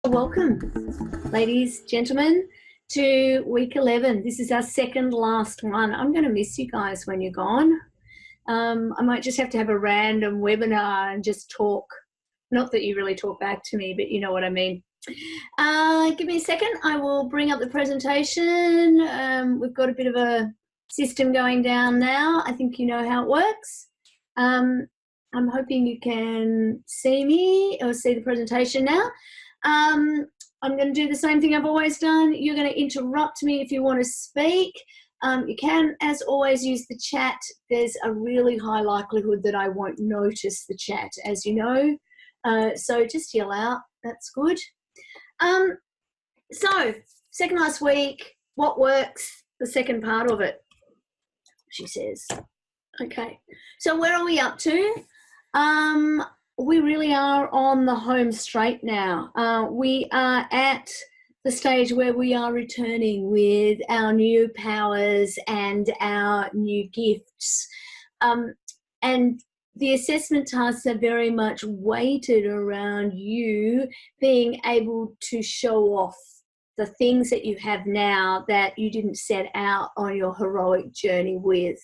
Welcome, ladies, gentlemen, to week 11. This is our second last one. I'm going to miss you guys when you're gone. I might just have to have a random webinar and just talk. Not that you really talk back to me, but you know what I mean. Give me a second. I will bring up the presentation. We've got a bit of a system going down now. I think you know how it works. I'm hoping you can see me or see the presentation now. I'm going to do the same thing I've always done. You're going to interrupt me if you want to speak. You can, as always, use the chat. There's a really high likelihood that I won't notice the chat, as you know. So just yell out. That's good. So, second last week, what works? The second part of it, she says. Okay. So where are we up to? We really are on the home straight now. We are at the stage where we are returning with our new powers and our new gifts. And the assessment tasks are very much weighted around you being able to show off the things that you have now that you didn't set out on your heroic journey with.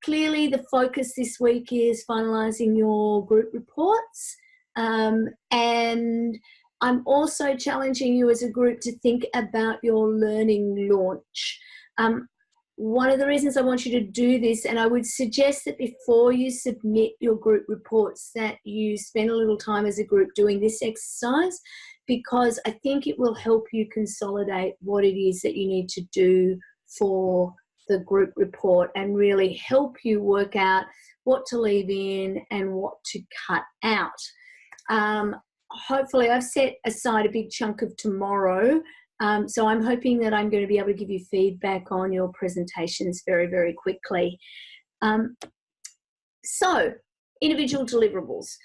Clearly the focus this week is finalising your group reports, and I'm also challenging you as a group to think about your learning launch. One of the reasons I want you to do this, and I would suggest that before you submit your group reports that you spend a little time as a group doing this exercise, because I think it will help you consolidate what it is that you need to do for the group report and really help you work out what to leave in and what to cut out. Hopefully I've set aside a big chunk of tomorrow, so I'm hoping that I'm going to be able to give you feedback on your presentations very, very quickly. So, individual deliverables.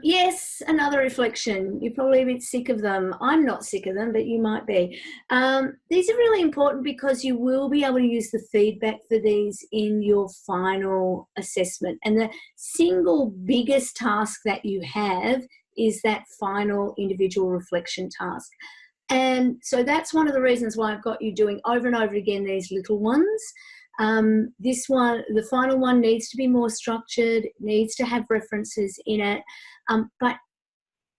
Yes, another reflection. You're probably a bit sick of them. I'm not sick of them, but you might be. These are really important because you will be able to use the feedback for these in your final assessment. And the single biggest task that you have is that final individual reflection task. And so that's one of the reasons why I've got you doing over and over again these little ones. This one, the final one, needs to be more structured, needs to have references in it, but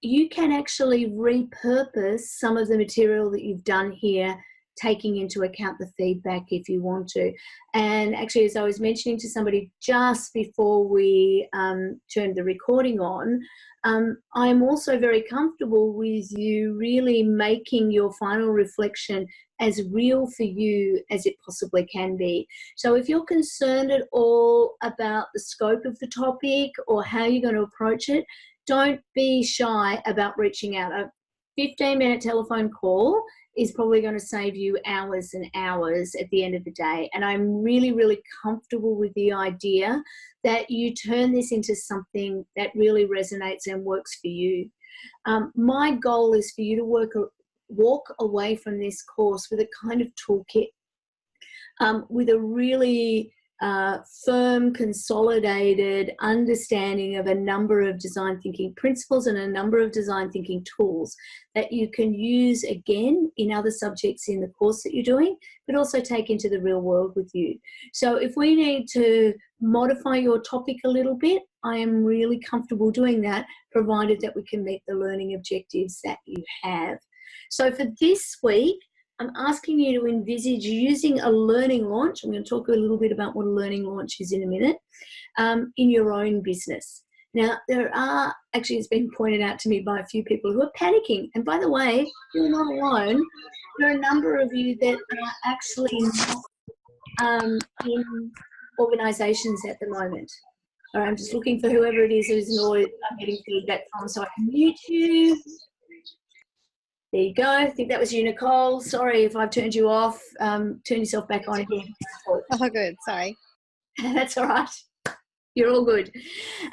you can actually repurpose some of the material that you've done here, taking into account the feedback if you want to. And actually, as I was mentioning to somebody just before we turned the recording on, I'm also very comfortable with you really making your final reflection as real for you as it possibly can be. So if you're concerned at all about the scope of the topic or how you're going to approach it, don't be shy about reaching out. A 15-minute telephone call is probably going to save you hours and hours at the end of the day. And I'm really, really comfortable with the idea that you turn this into something that really resonates and works for you. My goal is for you to walk away from this course with a kind of toolkit, with a really firm, consolidated understanding of a number of design thinking principles and a number of design thinking tools that you can use again in other subjects in the course that you're doing, but also take into the real world with you. So if we need to modify your topic a little bit, I am really comfortable doing that, provided that we can meet the learning objectives that you have. So for this week, I'm asking you to envisage using a learning launch. I'm going to talk a little bit about what a learning launch is in a minute, in your own business. Now, actually, it's been pointed out to me by a few people who are panicking. And by the way, you're not alone. There are a number of you that are actually not in organisations at the moment. All right, I'm just looking for whoever it is who's annoyed I'm getting feedback from, so I can mute you. There you go. I think that was you, Nicole. Sorry if I've turned you off. Turn yourself back on again. Oh, good. Sorry. That's all right. You're all good.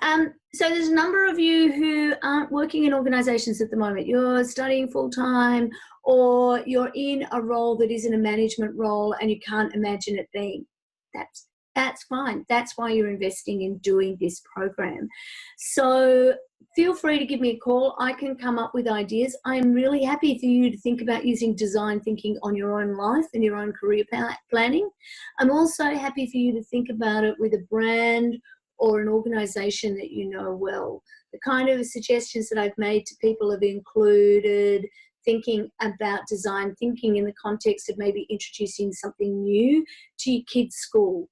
So there's a number of you who aren't working in organisations at the moment. You're studying full-time, or you're in a role that isn't a management role and you can't imagine it being. That's fine. That's why you're investing in doing this program. So feel free to give me a call. I can come up with ideas. I'm really happy for you to think about using design thinking on your own life and your own career planning. I'm also happy for you to think about it with a brand or an organisation that you know well. The kind of suggestions that I've made to people have included thinking about design thinking in the context of maybe introducing something new to your kids' school.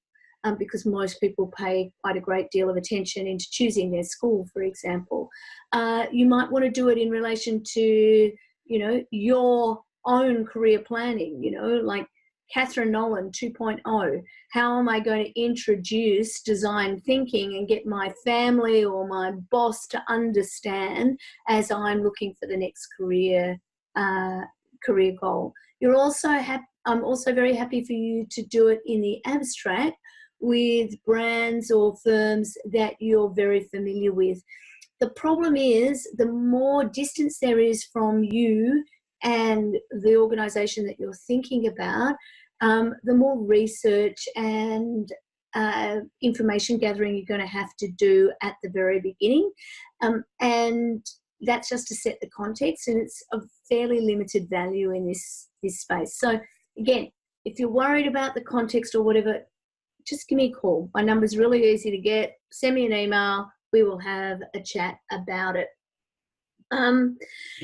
Because most people pay quite a great deal of attention into choosing their school, for example. You might want to do it in relation to, you know, your own career planning, you know, like Catherine Nolan 2.0. How am I going to introduce design thinking and get my family or my boss to understand as I'm looking for the next career goal? I'm also very happy for you to do it in the abstract with brands or firms that you're very familiar with. The problem is the more distance there is from you and the organisation that you're thinking about, the more research and information gathering you're going to have to do at the very beginning. And that's just to set the context, and it's of fairly limited value in this space. So again, if you're worried about the context or whatever, just give me a call. My number's really easy to get. Send me an email. We will have a chat about it.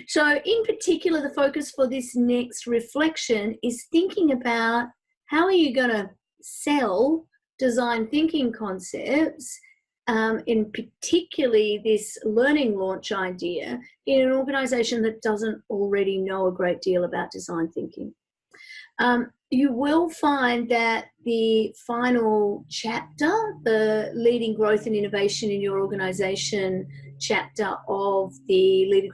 So in particular, the focus for this next reflection is thinking about how are you going to sell design thinking concepts, in particularly this learning launch idea, in an organisation that doesn't already know a great deal about design thinking. You will find that the final chapter, the Leading Growth and Innovation in Your Organisation chapter of the Leader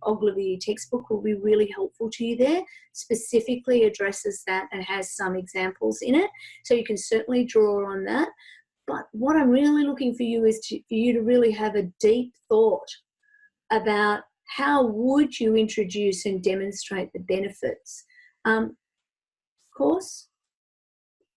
Ogilvy textbook, will be really helpful to you there. Specifically addresses that and has some examples in it. So you can certainly draw on that. But what I'm really looking for you is for you to really have a deep thought about how would you introduce and demonstrate the benefits. Course,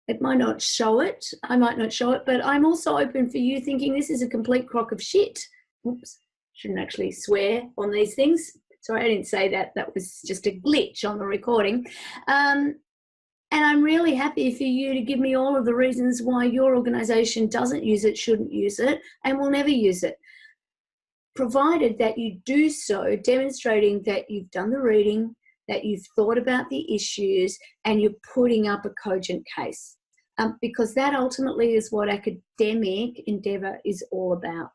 it might not show it, I might not show it, but I'm also open for you thinking this is a complete crock of shit. Oops, shouldn't actually swear on these things. Sorry, I didn't say that. That was just a glitch on the recording. And I'm really happy for you to give me all of the reasons why your organisation doesn't use it, shouldn't use it, and will never use it, provided that you do so demonstrating that you've done the reading, that you've thought about the issues, and you're putting up a cogent case, because that ultimately is what academic endeavour is all about.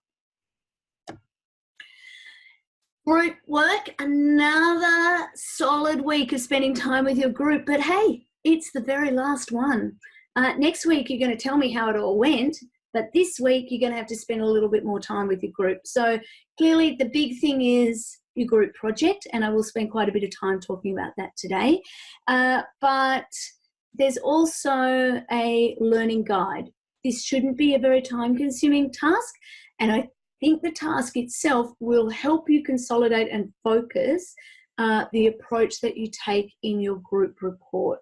Group work, another solid week of spending time with your group, but hey, it's the very last one. Next week you're going to tell me how it all went, but this week you're going to have to spend a little bit more time with your group. So clearly the big thing is your group project, and I will spend quite a bit of time talking about that today. But there's also a learning guide. This shouldn't be a very time-consuming task, and I think the task itself will help you consolidate and focus the approach that you take in your group report.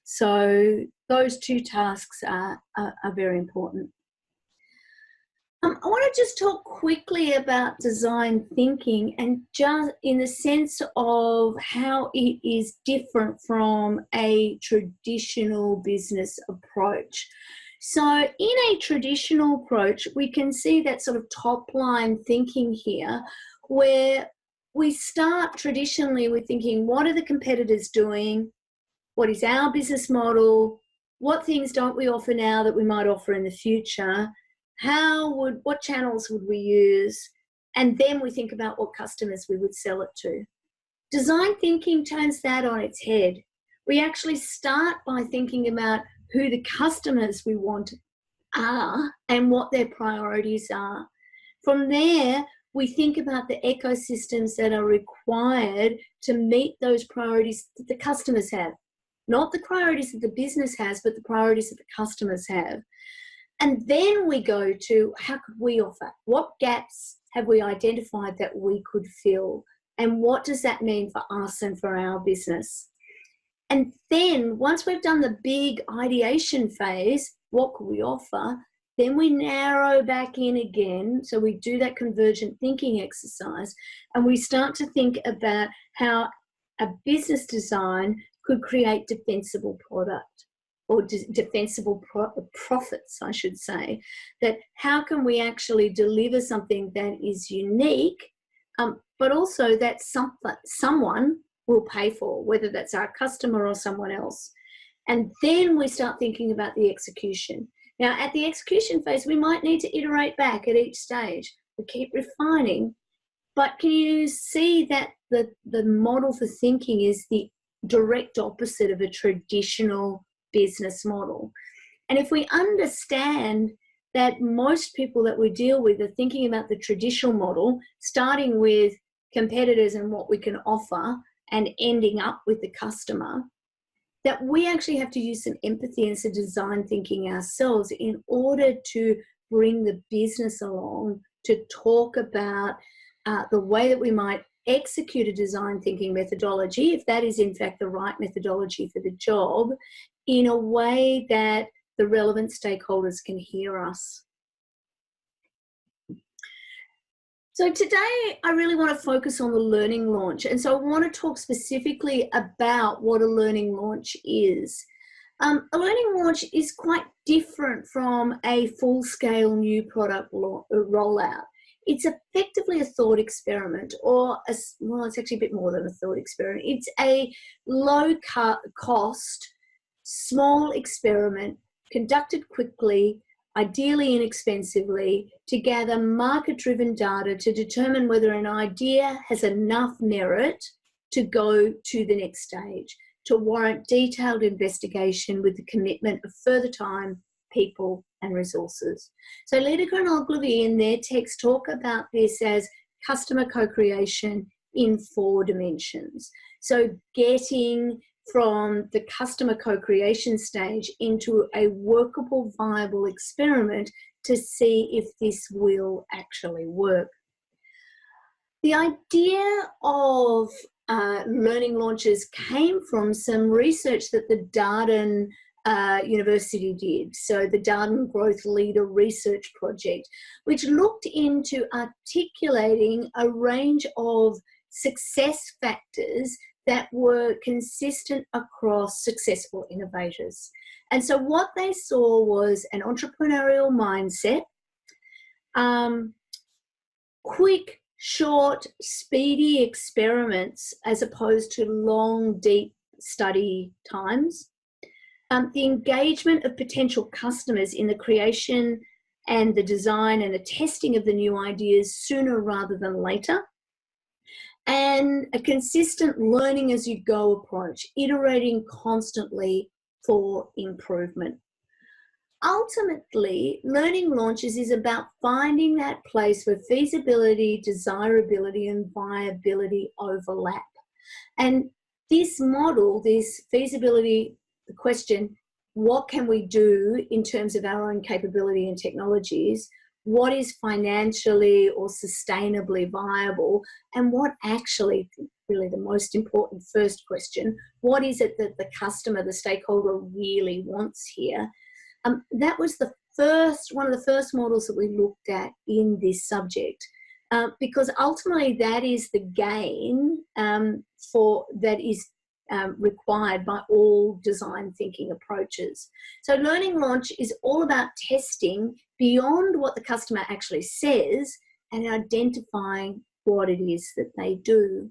So those two tasks are very important. I want to just talk quickly about design thinking, and just in the sense of how it is different from a traditional business approach. So in a traditional approach, we can see that sort of top line thinking here, where we start traditionally with thinking, what are the competitors doing? What is our business model? What things don't we offer now that we might offer in the future? What channels would we use? And then we think about what customers we would sell it to. Design thinking turns that on its head. We actually start by thinking about who the customers we want are and what their priorities are. From there, we think about the ecosystems that are required to meet those priorities that the customers have. Not the priorities that the business has, but the priorities that the customers have. And then we go to, how could we offer? What gaps have we identified that we could fill? And what does that mean for us and for our business? And then once we've done the big ideation phase, what could we offer? Then we narrow back in again. So we do that convergent thinking exercise, and we start to think about how a business design could create defensible product, or defensible profits, I should say. That how can we actually deliver something that is unique, but also that someone will pay for, whether that's our customer or someone else. And then we start thinking about the execution. Now, at the execution phase, we might need to iterate back at each stage. We keep refining, but can you see that the model for thinking is the direct opposite of a traditional business model? And if we understand that most people that we deal with are thinking about the traditional model, starting with competitors and what we can offer and ending up with the customer, that we actually have to use some empathy and some design thinking ourselves in order to bring the business along to talk about the way that we might execute a design thinking methodology, if that is in fact the right methodology for the job, in a way that the relevant stakeholders can hear us. So today I really want to focus on the learning launch, and so I want to talk specifically about what a learning launch is. A learning launch is quite different from a full-scale new product rollout. It's effectively a thought experiment, or well, it's actually a bit more than a thought experiment. It's a low-cost, small experiment conducted quickly, ideally inexpensively, to gather market-driven data to determine whether an idea has enough merit to go to the next stage, to warrant detailed investigation with the commitment of further time, people, and resources. So Lideker and Ogilvy in their text talk about this as customer co-creation in 4 dimensions. So getting from the customer co-creation stage into a workable, viable experiment to see if this will actually work. The idea of learning launches came from some research that the Darden University did, so the Darden Growth Leader Research Project, which looked into articulating a range of success factors that were consistent across successful innovators. And so what they saw was an entrepreneurial mindset, quick, short, speedy experiments as opposed to long, deep study times, the engagement of potential customers in the creation and the design and the testing of the new ideas sooner rather than later, and a consistent learning as you go approach, iterating constantly for improvement. Ultimately, learning launches is about finding that place where feasibility, desirability, and viability overlap. And this model, this feasibility, the question, what can we do in terms of our own capability and technologies? What is financially or sustainably viable, and what actually, really the most important first question, what is it that the customer, the stakeholder really wants here? That was one of the first models that we looked at in this subject, because ultimately that is the gain that is required by all design thinking approaches. So learning launch is all about testing beyond what the customer actually says and identifying what it is that they do.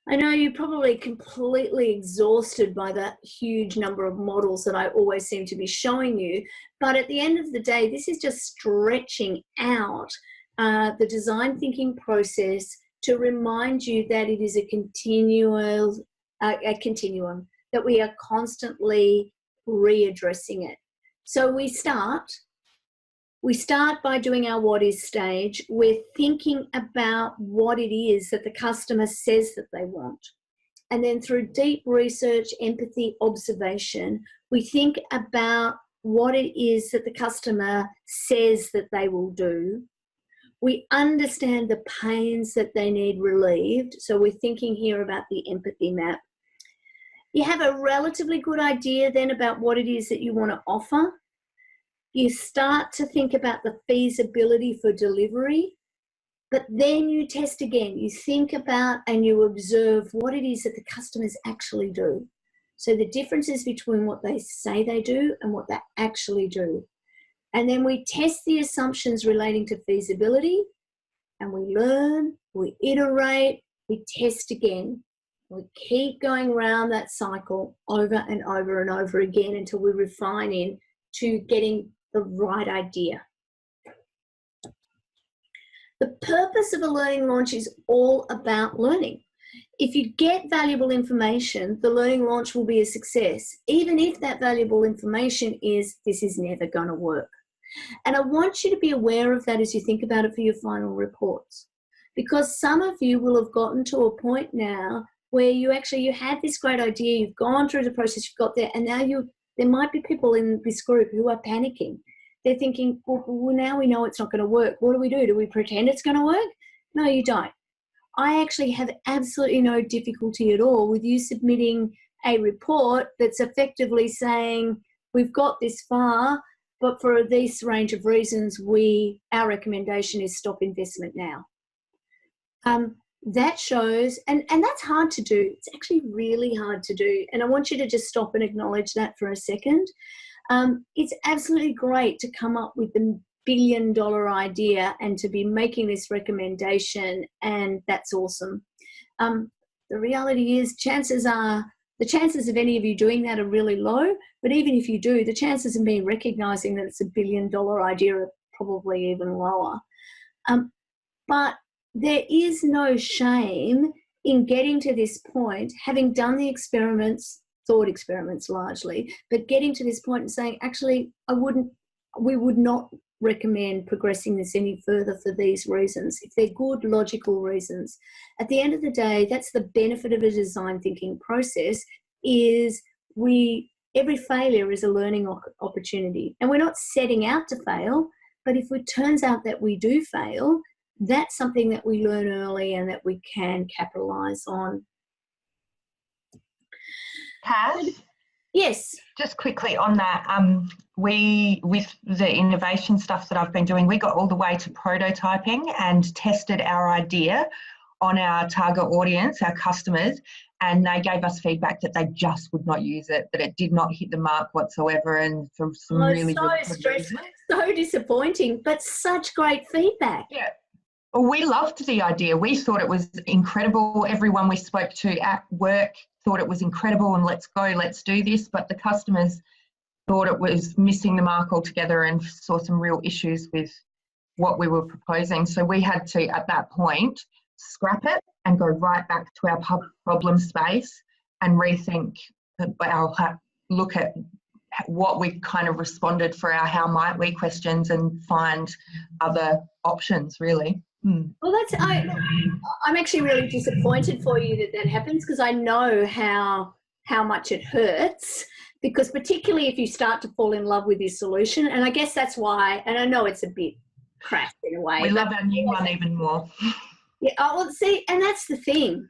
I know you're probably completely exhausted by that huge number of models that I always seem to be showing you, but at the end of the day, this is just stretching out the design thinking process to remind you that it is a continuum, that we are constantly readdressing it. So we start by doing our what is stage. We're thinking about what it is that the customer says that they want. And then through deep research, empathy, observation, we think about what it is that the customer says that they will do. We understand the pains that they need relieved. So we're thinking here about the empathy map. You have a relatively good idea then about what it is that you want to offer. you start to think about the feasibility for delivery, but then you test again. You think about and you observe what it is that the customers actually do. So the differences between what they say they do and what they actually do. And then we test the assumptions relating to feasibility, and we learn, we iterate, we test again. We keep going around that cycle over and over and over again until we refine into getting the right idea. The purpose of a learning launch is all about learning. If you get valuable information, the learning launch will be a success, even if that valuable information is, this is never going to work. And I want you to be aware of that as you think about it for your final reports, because some of you will have gotten to a point now where you had this great idea, you've gone through the process, you've got there, and now there might be people in this group who are panicking. They're thinking, well, now we know it's not going to work. What do? Do we pretend it's going to work? No, you don't. I actually have absolutely no difficulty at all with you submitting a report that's effectively saying, we've got this far, but for this range of reasons, our recommendation is stop investment now. That shows, and that's hard to do. It's actually really hard to do. And I want you to just stop and acknowledge that for a second. It's absolutely great to come up with the billion-dollar idea and to be making this recommendation, and that's awesome. The reality is the chances of any of you doing that are really low, but even if you do, the chances of me recognizing that it's a billion-dollar idea are probably even lower. But there is no shame in getting to this point, having done the experiments, thought experiments largely, but getting to this point and saying, actually, we would not recommend progressing this any further for these reasons. If they're good, logical reasons. At the end of the day, that's the benefit of a design thinking process, is every failure is a learning opportunity. And we're not setting out to fail, but if it turns out that we do fail, that's something that we learn early and that we can capitalize on. Cass? Yes. Just quickly on that, with the innovation stuff that I've been doing, we got all the way to prototyping and tested our idea on our target audience, our customers, and they gave us feedback that they just would not use it, that it did not hit the mark whatsoever, and from some really stressful, so disappointing, but such great feedback. Yeah. Well, we loved the idea. We thought it was incredible. Everyone we spoke to at work thought it was incredible and let's go, let's do this. But the customers thought it was missing the mark altogether and saw some real issues with what we were proposing. So we had to, at that point, scrap it and go right back to our problem space and rethink, look at what we kind of responded for our how might we questions and find other options, really. Well, I'm actually really disappointed for you that happens, because I know how much it hurts, because particularly if you start to fall in love with your solution, and I guess that's why, and I know it's a bit crass in a way. We love our new one even more. Yeah, well, see, and that's the thing.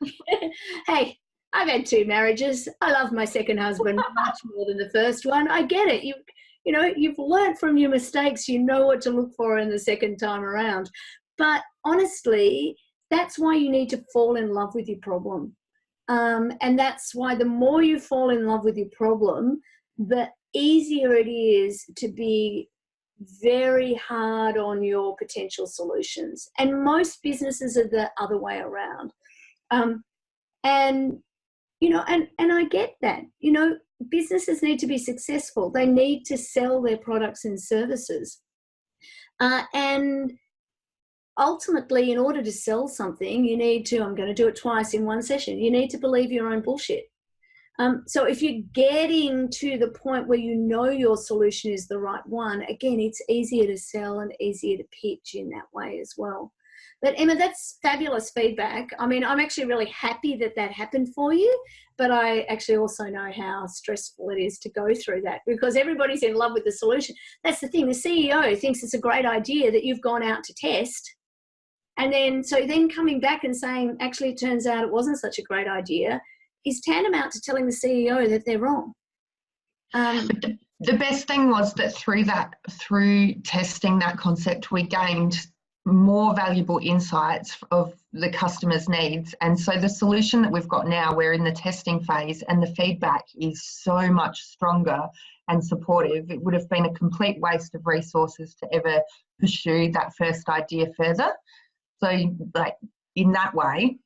Hey, I've had 2 marriages. I love my second husband much more than the first one. I get it. You've learned from your mistakes. You know what to look for in the second time around. But honestly, that's why you need to fall in love with your problem. And that's why the more you fall in love with your problem, the easier it is to be very hard on your potential solutions. And most businesses are the other way around. And I get that. Businesses need to be successful. They need to sell their products and services. And ultimately, in order to sell something, you need to, I'm going to do it twice in one session, you need to believe your own bullshit. So if you're getting to the point where you know your solution is the right one, again, it's easier to sell and easier to pitch in that way as well. But Emma, that's fabulous feedback. I mean, I'm actually really happy that happened for you, but I actually also know how stressful it is to go through that, because everybody's in love with the solution. That's the thing. The CEO thinks it's a great idea that you've gone out to test. And then coming back and saying, actually, it turns out it wasn't such a great idea, is tantamount to telling the CEO that they're wrong. The best thing was that through testing that concept, we gained more valuable insights of the customer's needs. And so the solution that we've got now, we're in the testing phase, and the feedback is so much stronger and supportive. It would have been a complete waste of resources to ever pursue that first idea further. So like in that way,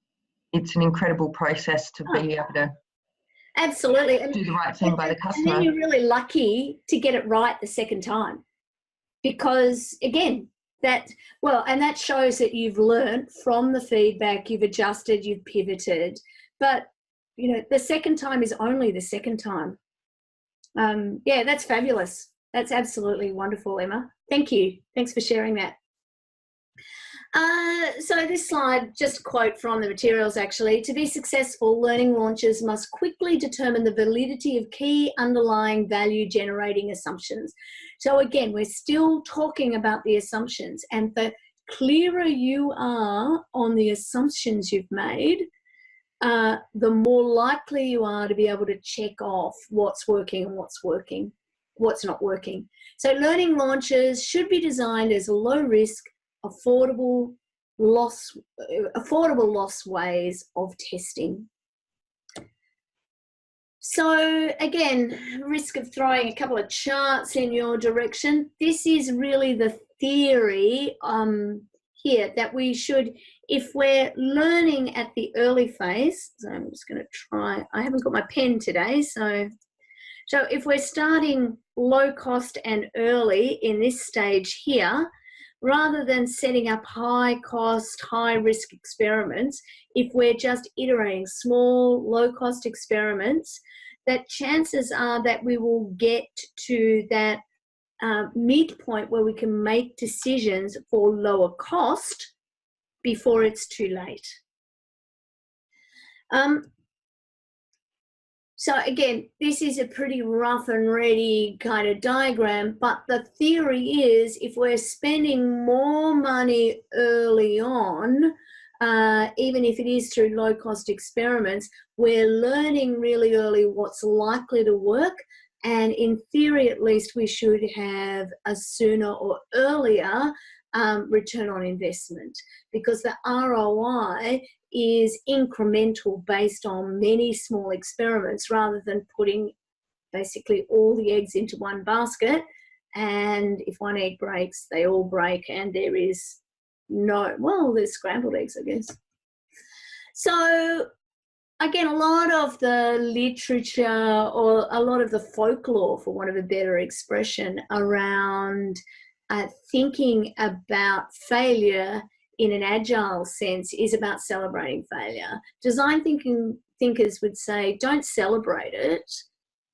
it's an incredible process to be able to absolutely do the right thing by the customer. And then you're really lucky to get it right the second time, because again, that shows that you've learned from the feedback, you've adjusted, you've pivoted. But you know, the second time is only the second time. Yeah, that's fabulous. That's absolutely wonderful, Emma. Thank you. Thanks for sharing that. So this slide, just a quote from the materials actually. To be successful, learning launches must quickly determine the validity of key underlying value generating assumptions. So again, we're still talking about the assumptions, and the clearer you are on the assumptions you've made, the more likely you are to be able to check off what's working and what's not working. So learning launches should be designed as low risk, affordable loss ways of testing. So again, risk of throwing a couple of charts in your direction. This is really the theory here that we should, if we're learning at the early phase, so I'm just going to try, I haven't got my pen today, so if we're starting low cost and early in this stage here, rather than setting up high cost, high risk experiments, if we're just iterating small, low cost experiments, that chances are that we will get to that midpoint where we can make decisions for lower cost before it's too late. So again, this is a pretty rough and ready kind of diagram, but the theory is if we're spending more money early on, even if it is through low-cost experiments, we're learning really early what's likely to work, and in theory at least we should have a sooner or earlier return on investment, because the ROI is incremental based on many small experiments rather than putting basically all the eggs into one basket, and if one egg breaks, they all break, and there is no, well, there's scrambled eggs, I guess. So again, a lot of the literature or a lot of the folklore, for want of a better expression, around thinking about failure in an agile sense is about celebrating failure. Design thinkers would say, don't celebrate it,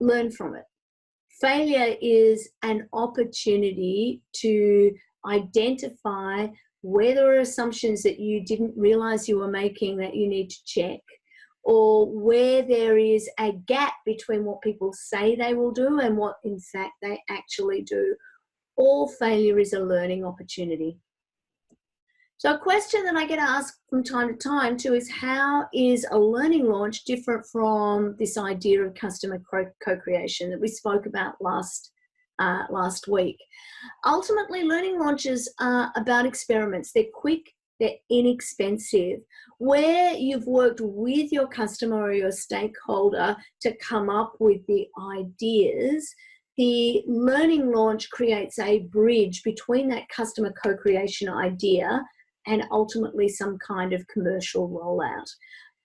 learn from it. Failure is an opportunity to identify where there are assumptions that you didn't realize you were making that you need to check, or where there is a gap between what people say they will do and what in fact they actually do. All failure is a learning opportunity. So a question that I get asked from time to time too is, how is a learning launch different from this idea of customer co-creation that we spoke about last week? Ultimately, learning launches are about experiments. They're quick, they're inexpensive, where you've worked with your customer or your stakeholder to come up with the ideas. The learning launch creates a bridge between that customer co-creation idea and ultimately some kind of commercial rollout.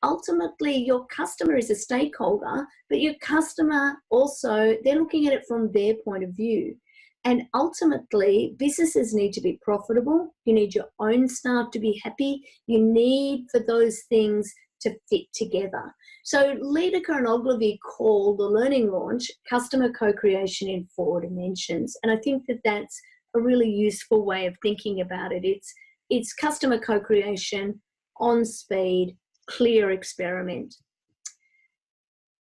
Ultimately, your customer is a stakeholder, but your customer also, they're looking at it from their point of view. And ultimately, businesses need to be profitable. You need your own staff to be happy. You need for those things to fit together. So Liedeke and Ogilvy call the learning launch customer co-creation in 4 dimensions. And I think that that's a really useful way of thinking about it. It's customer co-creation, on speed, clear experiment.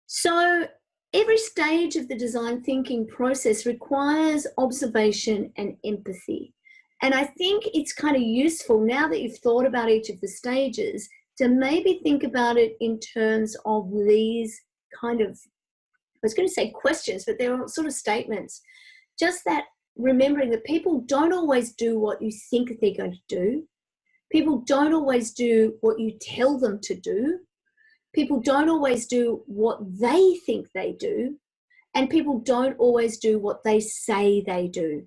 So every stage of the design thinking process requires observation and empathy. And I think it's kind of useful, now that you've thought about each of the stages, to maybe think about it in terms of these kind of was going to say questions, but they're sort of statements. Just that remembering that people don't always do what you think they're going to do. People don't always do what you tell them to do. People don't always do what they think they do. And people don't always do what they say they do.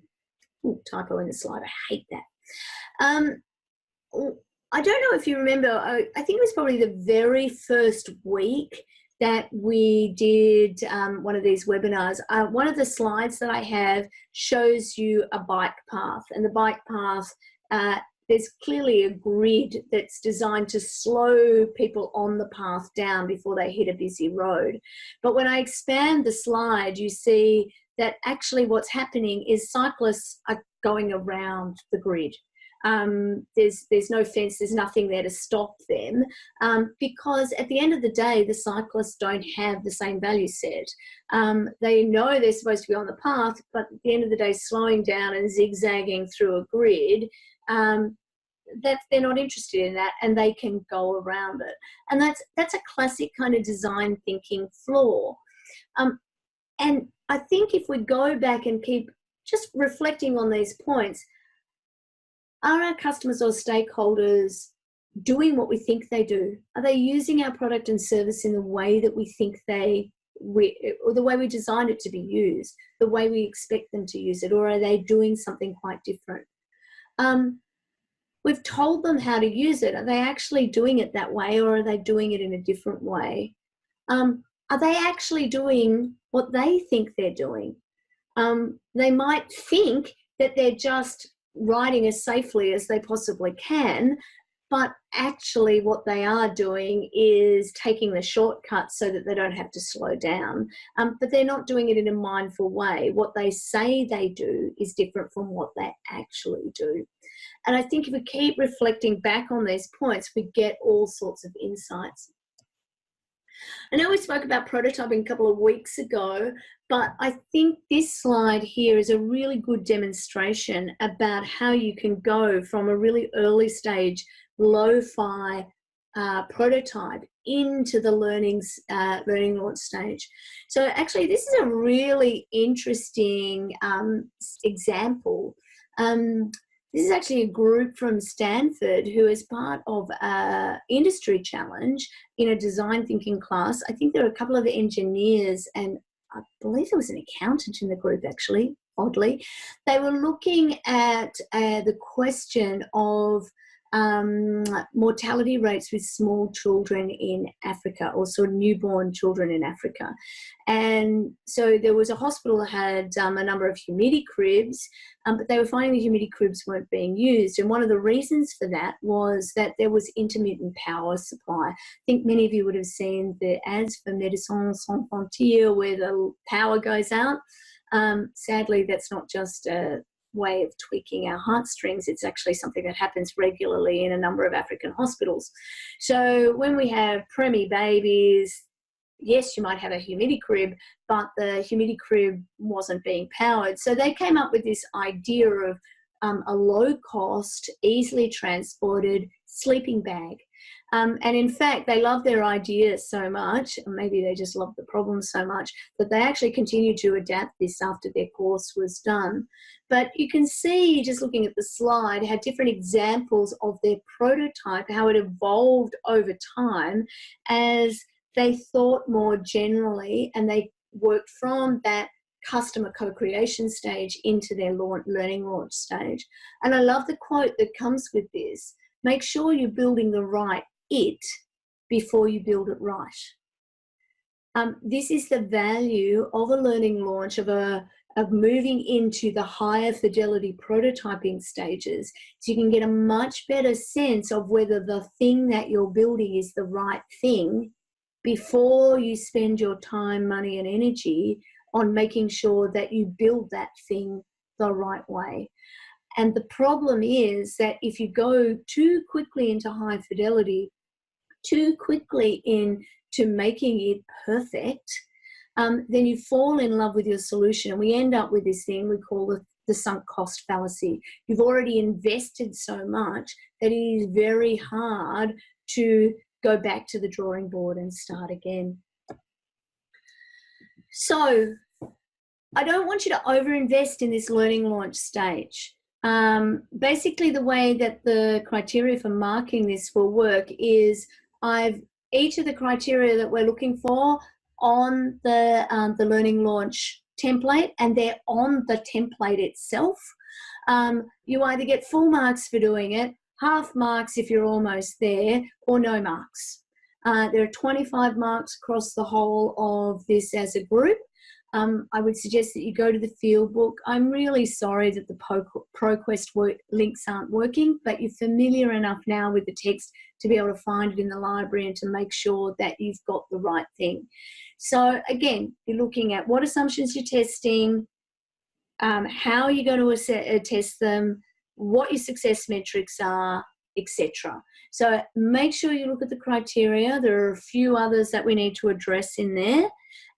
Ooh, typo in the slide. I hate that. I don't know if you remember, I think it was probably the very first week that we did one of these webinars. One of the slides that I have shows you a bike path, and the bike path, there's clearly a grid that's designed to slow people on the path down before they hit a busy road. But when I expand the slide, you see that actually what's happening is cyclists are going around the grid. There's no fence, there's nothing there to stop them, because at the end of the day, the cyclists don't have the same value set. They know they're supposed to be on the path, but at the end of the day, slowing down and zigzagging through a grid, that they're not interested in that, and they can go around it. And that's a classic kind of design thinking flaw. And I think if we go back and keep just reflecting on these points, are our customers or stakeholders doing what we think they do? Are they using our product and service in the way that we think or the way we designed it to be used, the way we expect them to use it, or are they doing something quite different? We've told them how to use it. Are they actually doing it that way, or are they doing it in a different way? Are they actually doing what they think they're doing? They might think that they're just riding as safely as they possibly can, but actually what they are doing is taking the shortcut so that they don't have to slow down. But they're not doing it in a mindful way. What they say they do is different from what they actually do. And I think if we keep reflecting back on these points, we get all sorts of insights. I know we spoke about prototyping a couple of weeks ago, but I think this slide here is a really good demonstration about how you can go from a really early stage lo-fi prototype into the learning launch stage. So actually this is a really interesting example. This is actually a group from Stanford who is part of an industry challenge in a design thinking class. I think there are a couple of engineers, and I believe there was an accountant in the group actually, oddly. They were looking at the question of mortality rates with small children in Africa, or sort of newborn children in Africa. And so there was a hospital that had a number of humidity cribs, but they were finding the humidity cribs weren't being used. And one of the reasons for that was that there was intermittent power supply. I think many of you would have seen the ads for Médecins Sans Frontières where the power goes out. Sadly, that's not just a way of tweaking our heartstrings. It's actually something that happens regularly in a number of African hospitals. So when we have preemie babies, yes, you might have a humidity crib, but the humidity crib wasn't being powered. So they came up with this idea of a low-cost, easily transported sleeping bag. And in fact, they loved their idea so much, and maybe they just loved the problem so much, that they actually continued to adapt this after their course was done. But you can see, just looking at the slide, how different examples of their prototype, how it evolved over time as they thought more generally, and they worked from that customer co-creation stage into their learning launch stage. And I love the quote that comes with this: make sure you're building the right it before you build it right. This is the value of a learning launch, of moving into the higher fidelity prototyping stages, so you can get a much better sense of whether the thing that you're building is the right thing before you spend your time, money and energy on making sure that you build that thing the right way. And the problem is that if you go too quickly into high fidelity, too quickly into making it perfect, then you fall in love with your solution. And we end up with this thing we call the sunk cost fallacy. You've already invested so much that it is very hard to go back to the drawing board and start again. So I don't want you to overinvest in this learning launch stage. Basically, the way that the criteria for marking this will work is each of the criteria that we're looking for on the learning launch template, and they're on the template itself. You either get full marks for doing it, half marks if you're almost there, or no marks. There are 25 marks across the whole of this as a group. I would suggest that you go to the field book. I'm really sorry that the ProQuest links aren't working, but you're familiar enough now with the text to be able to find it in the library and to make sure that you've got the right thing. So again, you're looking at what assumptions you're testing, how you're going to test them, what your success metrics are, etc. So make sure you look at the criteria. There are a few others that we need to address in there.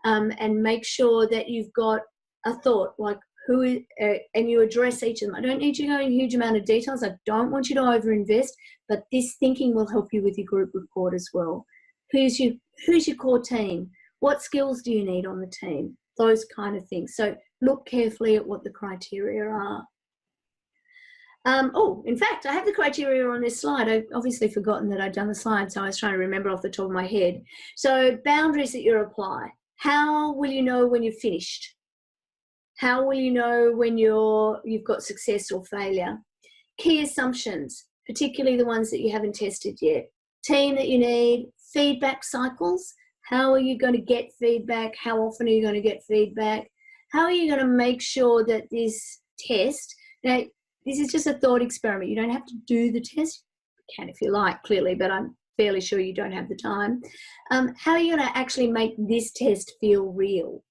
And make sure that you've got a thought, like and you address each of them. I don't need you to go in a huge amount of details. I don't want you to overinvest, but this thinking will help you with your group report as well. Who's your core team? What skills do you need on the team? Those kind of things. So look carefully at what the criteria are. In fact, I have the criteria on this slide. I've obviously forgotten that I'd done the slide, so I was trying to remember off the top of my head. So boundaries that you apply. How will you know when you've finished? How will you know when you've got success or failure? Key assumptions, particularly the ones that you haven't tested yet. Team that you need, feedback cycles. How are you going to get feedback? How often are you going to get feedback? How are you going to make sure that this test, now this is just a thought experiment. You don't have to do the test. You can if you like, clearly, but I'm fairly sure you don't have the time. How are you going to actually make this test feel real?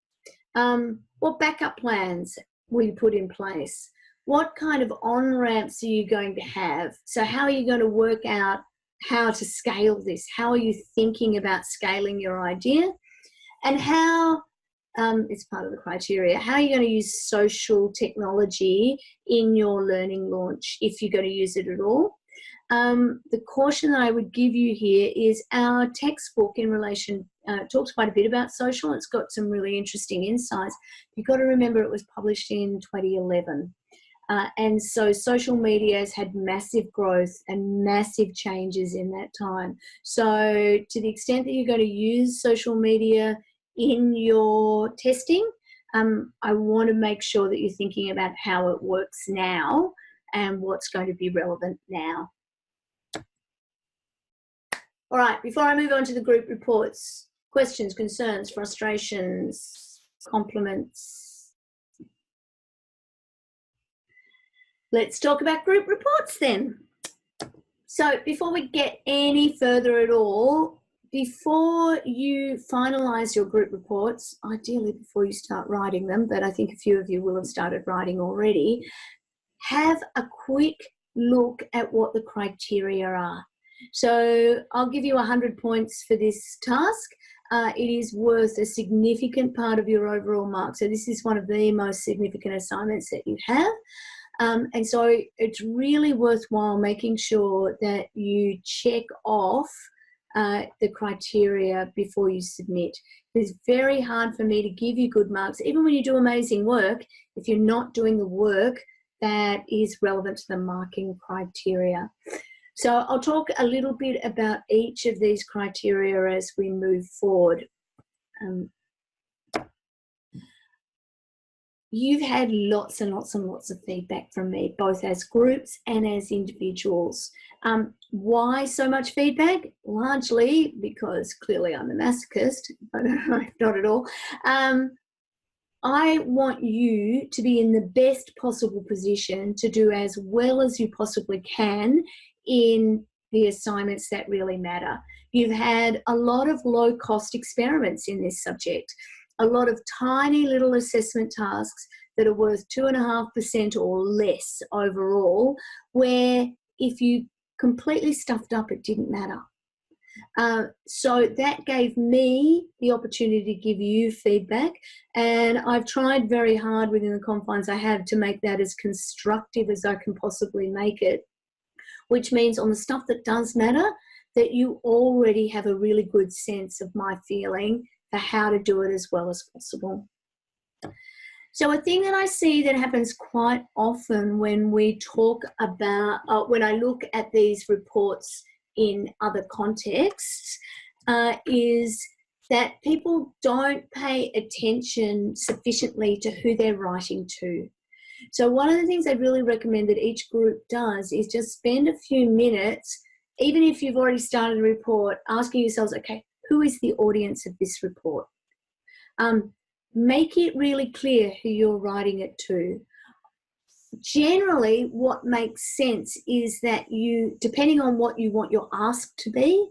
What backup plans will you put in place? What kind of on-ramps are you going to have? So how are you going to work out how to scale this? How are you thinking about scaling your idea? And how, it's part of the criteria, how are you going to use social technology in your learning launch, if you're going to use it at all? The caution that I would give you here is our textbook in relation, talks quite a bit about social. It's got some really interesting insights. You've got to remember it was published in 2011. And so social media has had massive growth and massive changes in that time. So to the extent that you're going to use social media in your testing, I want to make sure that you're thinking about how it works now and what's going to be relevant now. All right, before I move on to the group reports, questions, concerns, frustrations, compliments. Let's talk about group reports then. So before we get any further at all, before you finalise your group reports, ideally before you start writing them, but I think a few of you will have started writing already, have a quick look at what the criteria are. So I'll give you 100 points for this task. It is worth a significant part of your overall mark. So this is one of the most significant assignments that you have. And so it's really worthwhile making sure that you check off the criteria before you submit. It's very hard for me to give you good marks, even when you do amazing work, if you're not doing the work that is relevant to the marking criteria. So I'll talk a little bit about each of these criteria as we move forward. You've had lots and lots and lots of feedback from me, both as groups and as individuals. Why so much feedback? Largely because clearly I'm a masochist, but not at all. I want you to be in the best possible position to do as well as you possibly can in the assignments that really matter. You've had a lot of low-cost experiments in this subject, a lot of tiny little assessment tasks that are worth 2.5% or less overall, where if you completely stuffed up, it didn't matter. So that gave me the opportunity to give you feedback, and I've tried very hard within the confines I have to make that as constructive as I can possibly make it, which means on the stuff that does matter, that you already have a really good sense of my feeling for how to do it as well as possible. So a thing that I see that happens quite often when we talk about, when I look at these reports in other contexts, is that people don't pay attention sufficiently to who they're writing to. So one of the things I really recommend that each group does is just spend a few minutes, even if you've already started a report, asking yourselves, okay, who is the audience of this report? Make it really clear who you're writing it to. Generally, what makes sense is that you, depending on what you want your ask to be,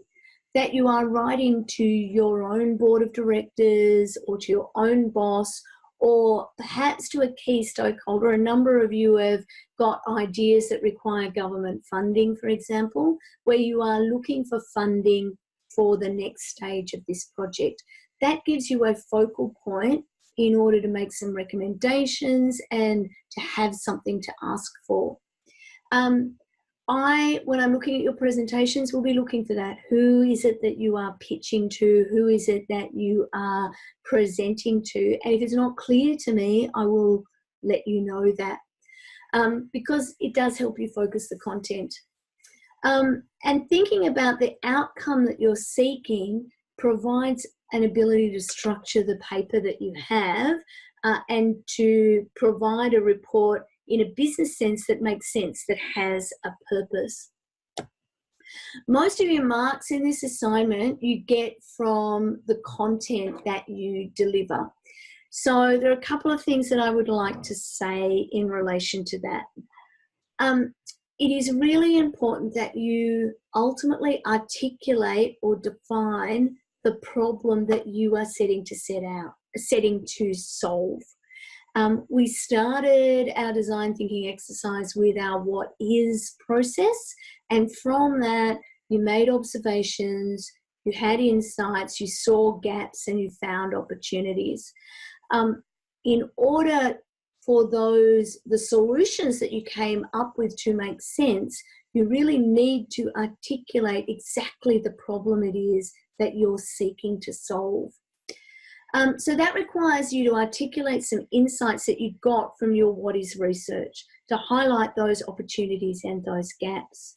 that you are writing to your own board of directors or to your own boss, or perhaps to a key stakeholder. A number of you have got ideas that require government funding, for example, where you are looking for funding for the next stage of this project. That gives you a focal point in order to make some recommendations and to have something to ask for. When I'm looking at your presentations, we'll be looking for that. Who is it that you are pitching to? Who is it that you are presenting to? And if it's not clear to me, I will let you know that, because it does help you focus the content. And thinking about the outcome that you're seeking provides an ability to structure the paper that you have, and to provide a report in a business sense that makes sense, that has a purpose. Most of your marks in this assignment you get from the content that you deliver. So there are a couple of things that I would like to say in relation to that. It is really important that you ultimately articulate or define the problem that you are setting to solve. We started our design thinking exercise with our what is process, and from that you made observations, you had insights, you saw gaps, and you found opportunities. In order for the solutions that you came up with to make sense, you really need to articulate exactly the problem it is that you're seeking to solve. So that requires you to articulate some insights that you got from your what is research to highlight those opportunities and those gaps.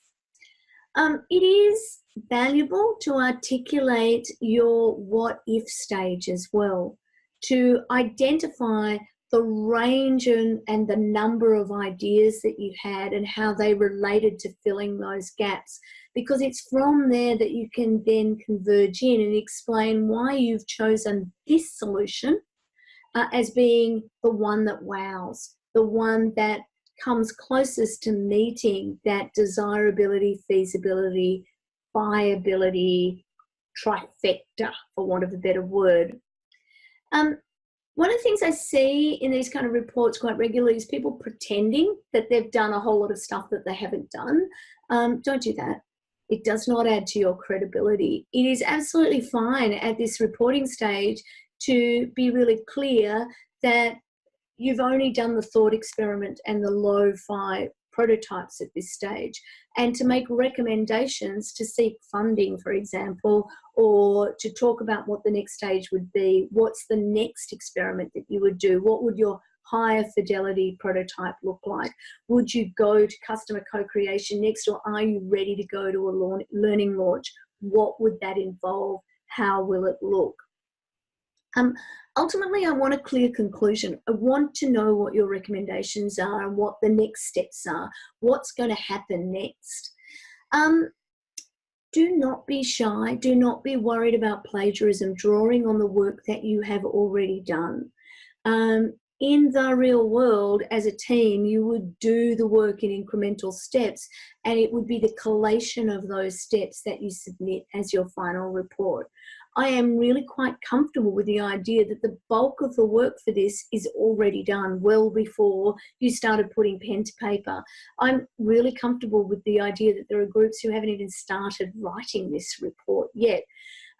It is valuable to articulate your what if stage as well, to identify the range and the number of ideas that you had and how they related to filling those gaps, because it's from there that you can then converge in and explain why you've chosen this solution as being the one that wows, the one that comes closest to meeting that desirability, feasibility, viability trifecta, for want of a better word. One of the things I see in these kind of reports quite regularly is people pretending that they've done a whole lot of stuff that they haven't done. Don't do that. It does not add to your credibility. It is absolutely fine at this reporting stage to be really clear that you've only done the thought experiment and the lo-fi prototypes at this stage, and to make recommendations to seek funding, for example, or to talk about what the next stage would be. What's the next experiment that you would do? What would your higher fidelity prototype look like? Would you go to customer co-creation next, or are you ready to go to a learning launch? What would that involve? How will it look? Ultimately, I want a clear conclusion. I want to know what your recommendations are and what the next steps are, what's going to happen next. Do not be shy. Do not be worried about plagiarism, drawing on the work that you have already done. In the real world, as a team, you would do the work in incremental steps, and it would be the collation of those steps that you submit as your final report. I am really quite comfortable with the idea that the bulk of the work for this is already done well before you started putting pen to paper. I'm really comfortable with the idea that there are groups who haven't even started writing this report yet.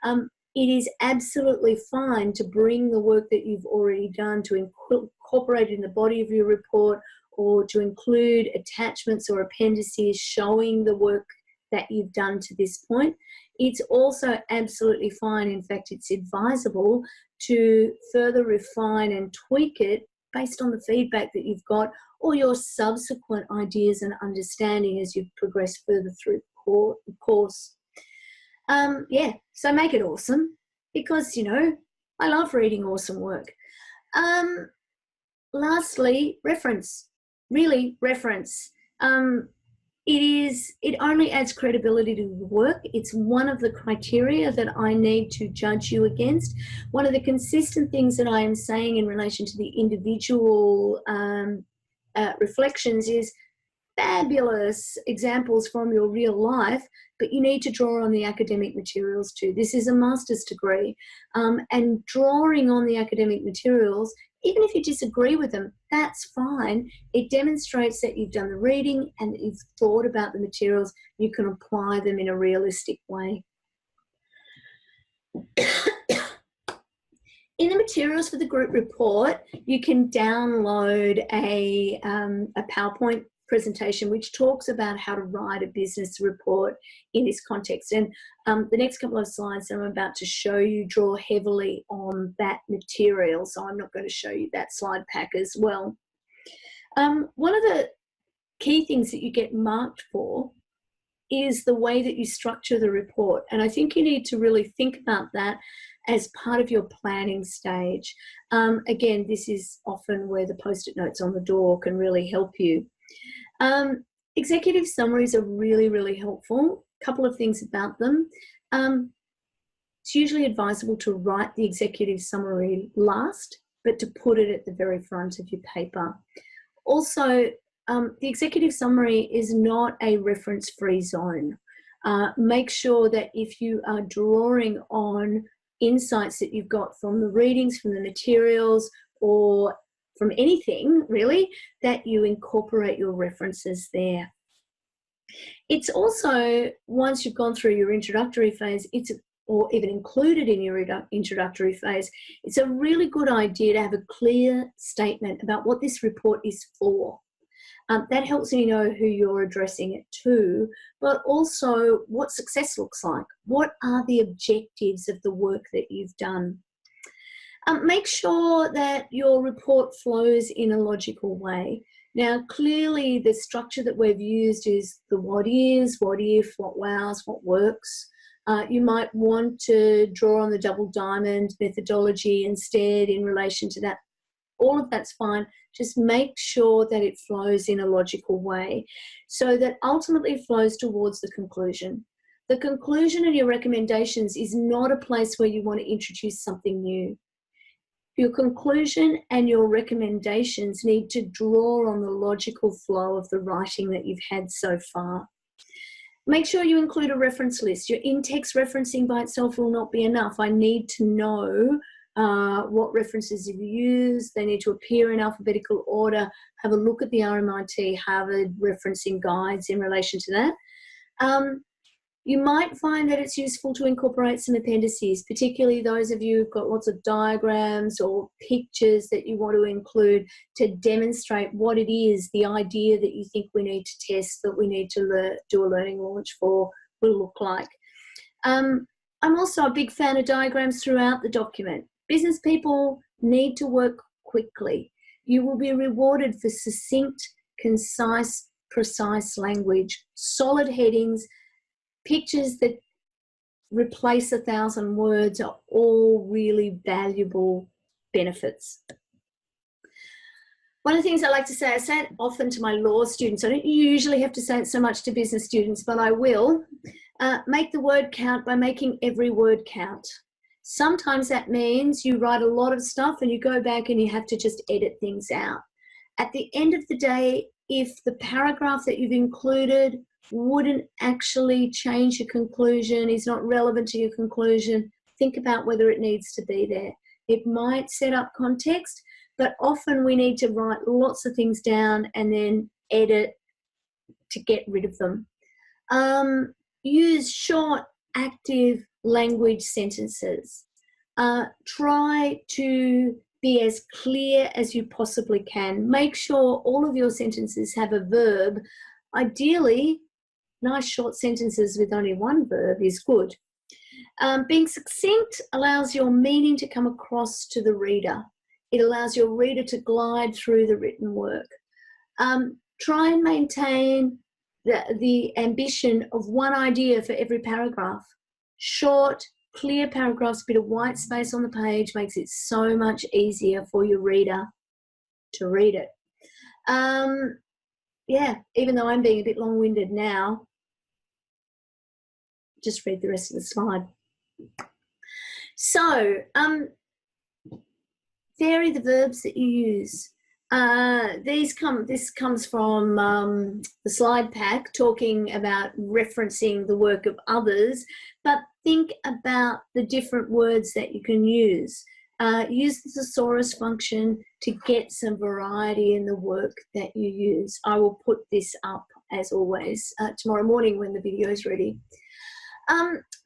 It is absolutely fine to bring the work that you've already done, to incorporate it in the body of your report, or to include attachments or appendices showing the work that you've done to this point. It's also absolutely fine. In fact, it's advisable to further refine and tweak it based on the feedback that you've got or your subsequent ideas and understanding as you progress further through the course. Yeah, so make it awesome, because, you know, I love reading awesome work. Lastly, reference. Really, reference. It only adds credibility to the work. It's one of the criteria that I need to judge you against. One of the consistent things that I am saying in relation to the individual reflections is fabulous examples from your real life, but you need to draw on the academic materials too. This is a master's degree, and drawing on the academic materials, even if you disagree with them, that's fine. It demonstrates that you've done the reading and that you've thought about the materials. You can apply them in a realistic way. In the materials for the group report, you can download a PowerPoint presentation which talks about how to write a business report in this context. And the next couple of slides that I'm about to show you draw heavily on that material, so I'm not going to show you that slide pack as well. One of the key things that you get marked for is the way that you structure the report. And I think you need to really think about that as part of your planning stage. Again, this is often where the Post-it notes on the door can really help you. Executive summaries are really, really helpful. A couple of things about them. It's usually advisable to write the executive summary last, but to put it at the very front of your paper. Also, the executive summary is not a reference-free zone. Make sure that if you are drawing on insights that you've got from the readings, from the materials, or from anything really, that you incorporate your references there. It's also, once you've gone through your introductory phase, or even included in your introductory phase, it's a really good idea to have a clear statement about what this report is for. That helps me know who you're addressing it to, but also what success looks like. What are the objectives of the work that you've done? Make sure that your report flows in a logical way. Now, clearly the structure that we've used is the what is, what if, what wows, what works. You might want to draw on the double diamond methodology instead in relation to that. All of that's fine. Just make sure that it flows in a logical way so that ultimately it flows towards the conclusion. The conclusion and your recommendations is not a place where you want to introduce something new. Your conclusion and your recommendations need to draw on the logical flow of the writing that you've had so far. Make sure you include a reference list. Your in-text referencing by itself will not be enough. I need to know what references you've used. They need to appear in alphabetical order. Have a look at the RMIT Harvard referencing guides in relation to that. You might find that it's useful to incorporate some appendices, particularly those of you who've got lots of diagrams or pictures that you want to include to demonstrate what it is, the idea that you think we need to test, that we need to do a learning launch for, will look like. I'm also a big fan of diagrams throughout the document. Business people need to work quickly. You will be rewarded for succinct, concise, precise language, solid headings. Pictures that replace 1,000 words are all really valuable benefits. One of the things I like to say, I say it often to my law students. I don't usually have to say it so much to business students, but I will. Make the word count by making every word count. Sometimes that means you write a lot of stuff and you go back and you have to just edit things out. At the end of the day, if the paragraph that you've included wouldn't actually change your conclusion, is not relevant to your conclusion, think about whether it needs to be there. It might set up context, but often we need to write lots of things down and then edit to get rid of them. Use short, active language sentences. Try to be as clear as you possibly can. Make sure all of your sentences have a verb. Ideally, nice short sentences with only one verb is good. Being succinct allows your meaning to come across to the reader. It allows your reader to glide through the written work. Try and maintain the ambition of one idea for every paragraph. Short, clear paragraphs, bit of white space on the page makes it so much easier for your reader to read it. Yeah, even though I'm being a bit long-winded now, just read the rest of the slide. So, vary the verbs that you use. This comes from the slide pack talking about referencing the work of others, but think about the different words that you can use. Use the thesaurus function to get some variety in the work that you use. I will put this up, as always, tomorrow morning when the video is ready.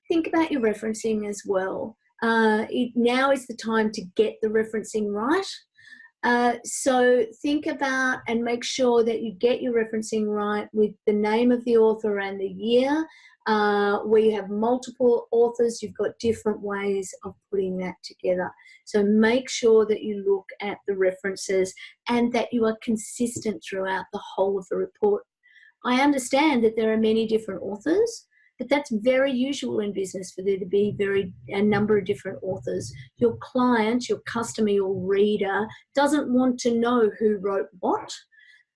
Think about your referencing as well. Now is the time to get the referencing right. So think about and make sure that you get your referencing right with the name of the author and the year. Where you have multiple authors, you've got different ways of putting that together. So make sure that you look at the references and that you are consistent throughout the whole of the report. I understand that there are many different authors, but that's very usual in business for there to be a number of different authors. Your client, your customer, your reader doesn't want to know who wrote what.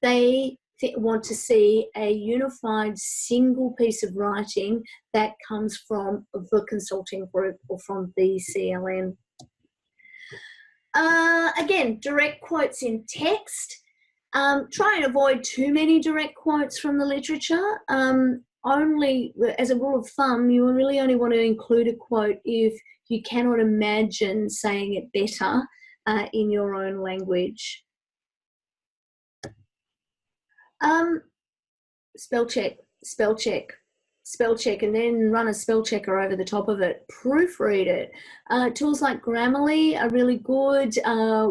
They want to see a unified single piece of writing that comes from the consulting group or from the CLM. Again, direct quotes in text. Try and avoid too many direct quotes from the literature. Only, as a rule of thumb, you really only want to include a quote if you cannot imagine saying it better in your own language. Spell check, spell check, spell check, and then run a spell checker over the top of it. Proofread it. Tools like Grammarly are really good.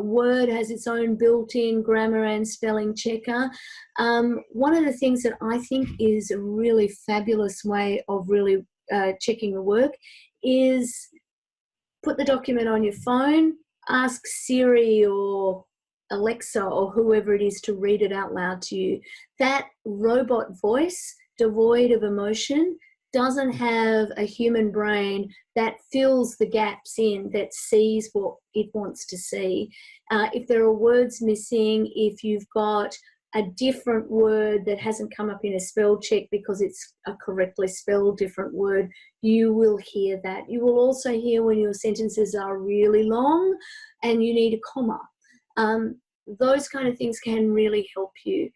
Word has its own built-in grammar and spelling checker. One of the things that I think is a really fabulous way of really checking the work is put the document on your phone, ask Siri or Alexa or whoever it is to read it out loud to you. That robot voice, devoid of emotion, doesn't have a human brain that fills the gaps in, that sees what it wants to see. If there are words missing, if you've got a different word that hasn't come up in a spell check because it's a correctly spelled different word, you will hear that. You will also hear when your sentences are really long and you need a comma. Those kind of things can really help you.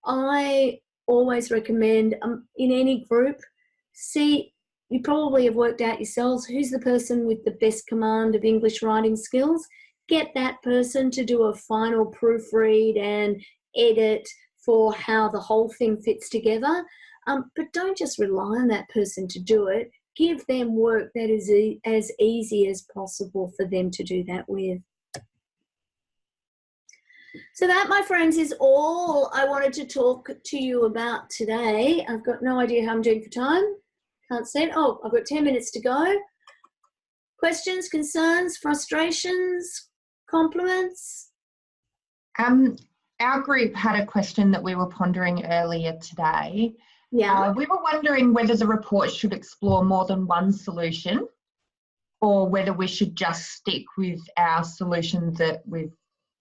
I always recommend in any group, you probably have worked out yourselves who's the person with the best command of English writing skills. Get that person to do a final proofread and edit for how the whole thing fits together. But don't just rely on that person to do it. Give them work that is as easy as possible for them to do that with. So that, my friends, is all I wanted to talk to you about today. I've got no idea how I'm doing for time. Can't see it. Oh, I've got 10 minutes to go. Questions, concerns, frustrations, compliments? Our group had a question that we were pondering earlier today. Yeah. We were wondering whether the report should explore more than one solution or whether we should just stick with our solution that we've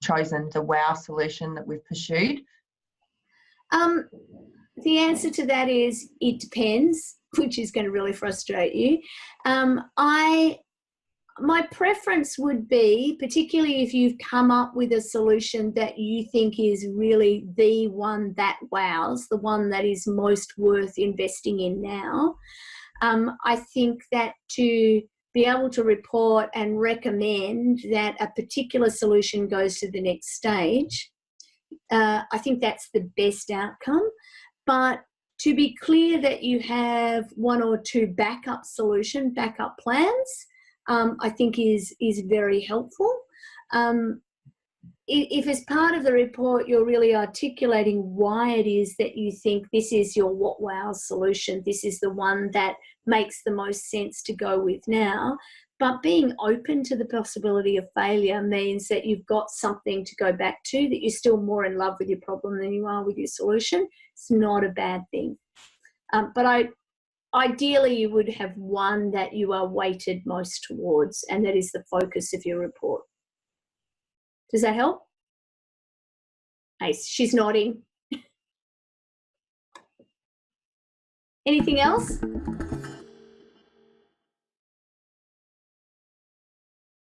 chosen, the WOW solution that we've pursued. The answer to that is it depends, which is going to really frustrate you. My preference would be, particularly if you've come up with a solution that you think is really the one that wows, the one that is most worth investing in now, I think that to be able to report and recommend that a particular solution goes to the next stage, I think that's the best outcome. But to be clear that you have one or two backup plans, I think is very helpful. if as part of the report you're really articulating why it is that you think this is your what wow solution, this is the one that makes the most sense to go with now, but being open to the possibility of failure means that you've got something to go back to, that you're still more in love with your problem than you are with your solution. It's not a bad thing. But ideally you would have one that you are weighted most towards, and that is the focus of your report. Does that help? Hey, she's nodding. Anything else?